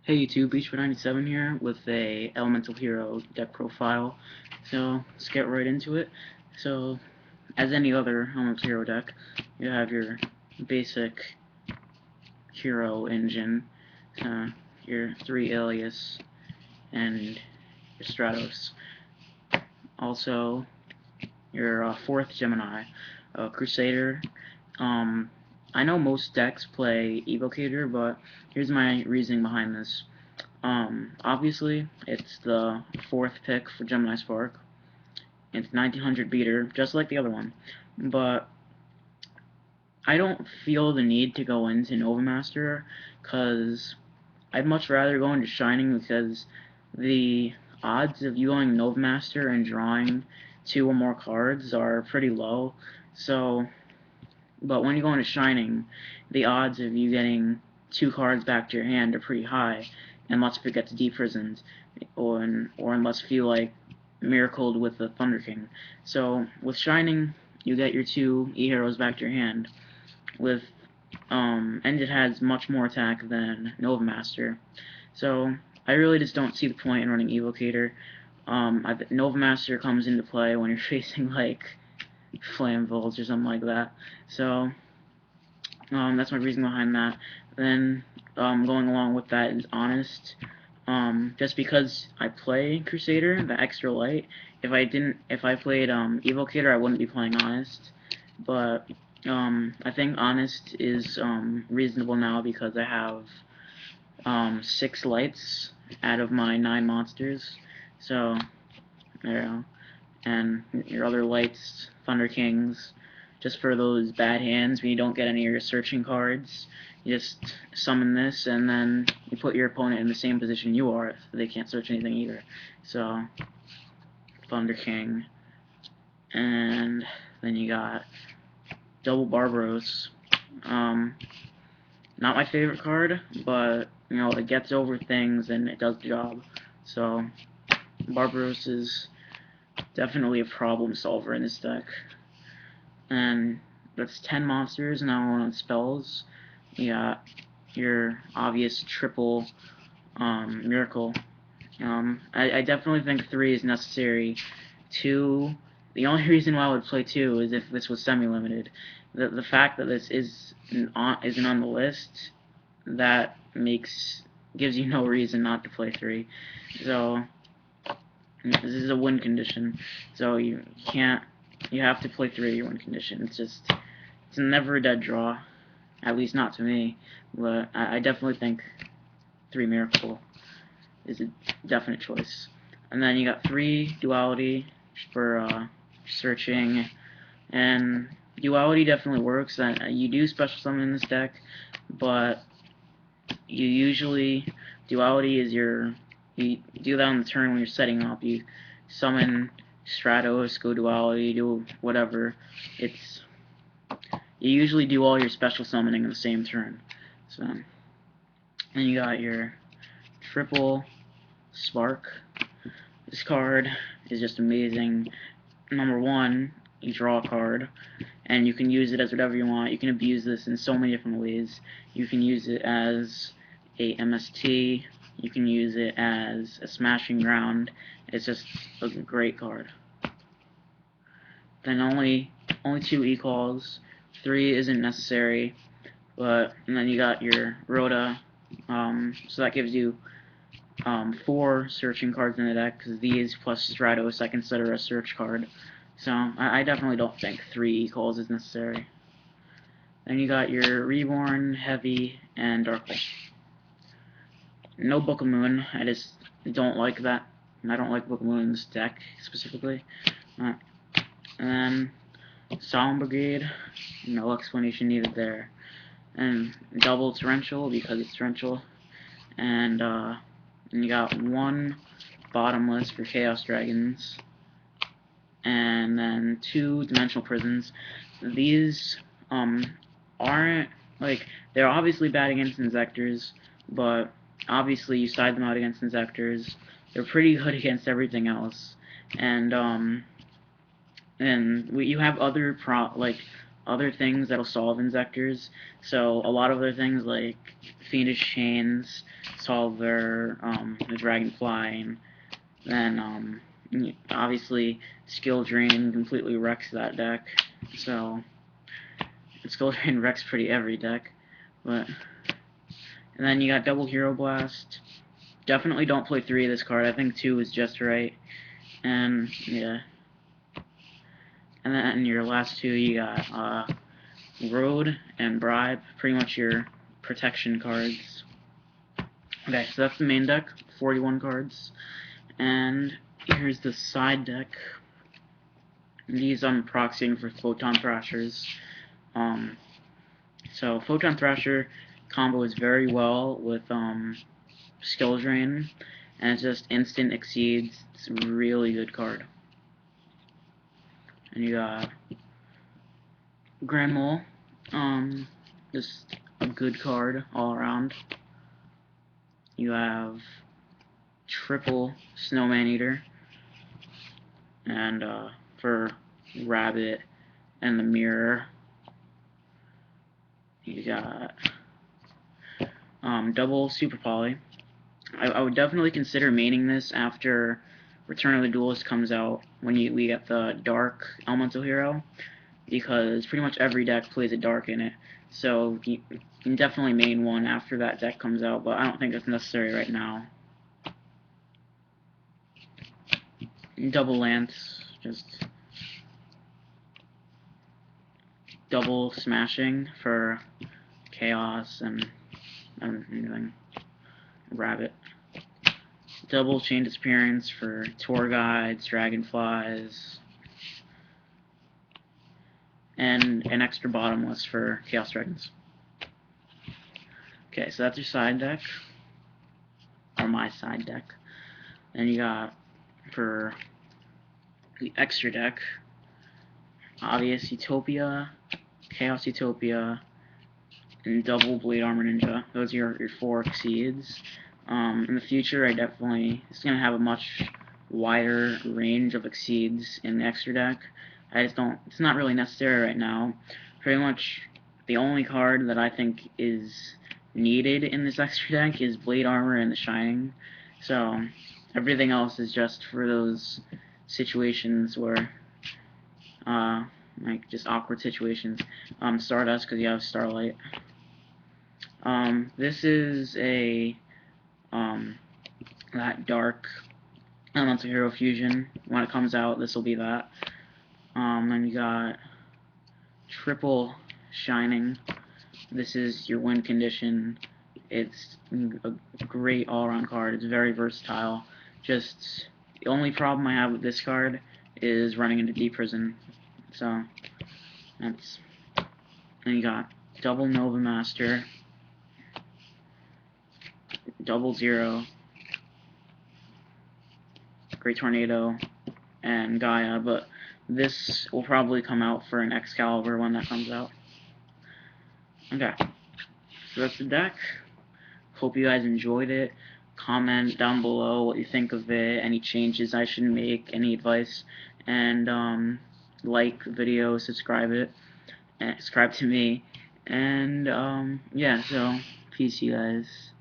Hey YouTube, Beachfoot97 here with a Elemental Hero deck profile. So let's get right into it. So as any other Elemental Hero deck, you have your basic hero engine, your 3 Alias, and your Stratos. Also your 4th Gemini, Crusader. I know most decks play Evocator, but here's my reasoning behind this. Obviously, it's the 4th pick for Gemini Spark. It's 1900 beater, just like the other one. But I don't feel the need to go into Novamaster, because I'd much rather go into Shining, because the odds of you going Novamaster and drawing 2 or more cards are pretty low. But when you go into Shining, the odds of you getting 2 cards back to your hand are pretty high, unless it gets deprisoned, or unless you like miracled with the Thunder King. So with Shining, you get your 2 E-Heroes back to your hand, and it has much more attack than Novamaster. So I really just don't see the point in running Evocator. Novamaster comes into play when you're facing like Flamvolts or something like that. So that's my reason behind that. Then going along with that is Honest. Just because I play Crusader, the extra light. If I played Evocator, I wouldn't be playing Honest. But I think Honest is reasonable now because I have 6 lights out of my 9 monsters. So there you go. And your other lights, Thunder Kings, just for those bad hands when you don't get any of your searching cards. You just summon this, and then you put your opponent in the same position you are, so they can't search anything either. So, Thunder King. And then you got Double Barbaros. Not my favorite card, but, you know, it gets over things and it does the job. So, Barbaros is definitely a problem solver in this deck. And that's 10 monsters. Now on spells, you got your obvious triple miracle. I definitely think 3 is necessary. 2, the only reason why I would play 2 is if this was semi-limited. The fact that this isn't on the list, that gives you no reason not to play 3. So this is a win condition. So you have to play 3 your win condition. It's never a dead draw, at least not to me. But I definitely think 3 Miracle is a definite choice. And then you got 3 Duality for searching, and Duality definitely works. You do special summon in this deck, but you usually Duality is you do that on the turn when you're setting up. You summon Stratos, go Duality, do whatever. You usually do all your special summoning in the same turn. So then you got your triple Spark. This card is just amazing. Number 1, you draw a card, and you can use it as whatever you want. You can abuse this in so many different ways. You can use it as a MST. You can use it as a Smashing Ground. It's just a great card. Then only 2 E-calls. 3 isn't necessary. And then you got your Rhoda. So that gives you 4 searching cards in the deck, because these plus Stratos I consider a search card. So I definitely don't think 3 E-calls is necessary. Then you got your Reborn, Heavy, and Darkle. No Book of Moon. I just don't like that. I don't like Book of Moon in this deck specifically. And then Solemn Brigade. No explanation needed there. And double Torrential because it's Torrential. And you got 1 Bottomless for Chaos Dragons. And then 2 Dimensional Prisons. These aren't, like, they're obviously bad against Inzectors, but obviously you side them out against Inzectors. They're pretty good against everything else. And you have other other things that'll solve Inzectors. So a lot of other things like Fiendish Chains, Solver, the Dragonfly, and then obviously Skill Drain completely wrecks that deck. So Skill Drain wrecks pretty every deck. But and then you got Double Hero Blast. Definitely don't play 3 of this card. I think 2 is just right. And yeah. And then your last 2 you got Road and Bribe, pretty much your protection cards. Okay, so that's the main deck, 41 cards. And here's the side deck. These I'm proxying for Photon Thrashers. So Photon Thrasher combos very well with Skill Drain, and it's just instant exceeds. It's a really good card. And you got Grand Mole, just a good card all around. You have triple Snowman Eater, and for Rabbit and the Mirror, you got double Super Poly. I would definitely consider maining this after Return of the Duelist comes out, when we get the Dark Elemental Hero, because pretty much every deck plays a Dark in it. So you can definitely main one after that deck comes out, but I don't think that's necessary right now. Double Lance, just double smashing for Chaos and anything. Rabbit. Double Chain Disappearance for Tour Guides, Dragonflies, and an extra Bottomless for Chaos Dragons. Okay, so that's your side deck, or my side deck. Then you got, for the extra deck, Obvious Utopia, Chaos Utopia, and double Blade Armor Ninja. Those are your 4 exceeds. In the future, it's going to have a much wider range of exceeds in the extra deck. It's not really necessary right now. Pretty much the only card that I think is needed in this extra deck is Blade Armor and the Shining. So everything else is just for those situations where, like just awkward situations. Stardust, because you have Starlight. This is that Dark Elemental Hero Fusion. When it comes out, this will be that. Then you got triple Shining. This is your win condition. It's a great all-around card. It's very versatile. Just the only problem I have with this card is running into Deep Prison. So that's. Then you got double Nova Master, double Zero, Great Tornado, and Gaia, but this will probably come out for an Excalibur when that comes out. Okay, so that's the deck. Hope you guys enjoyed it. Comment down below what you think of it, any changes I should make, any advice, and like the video, subscribe to me, and yeah, so peace you guys.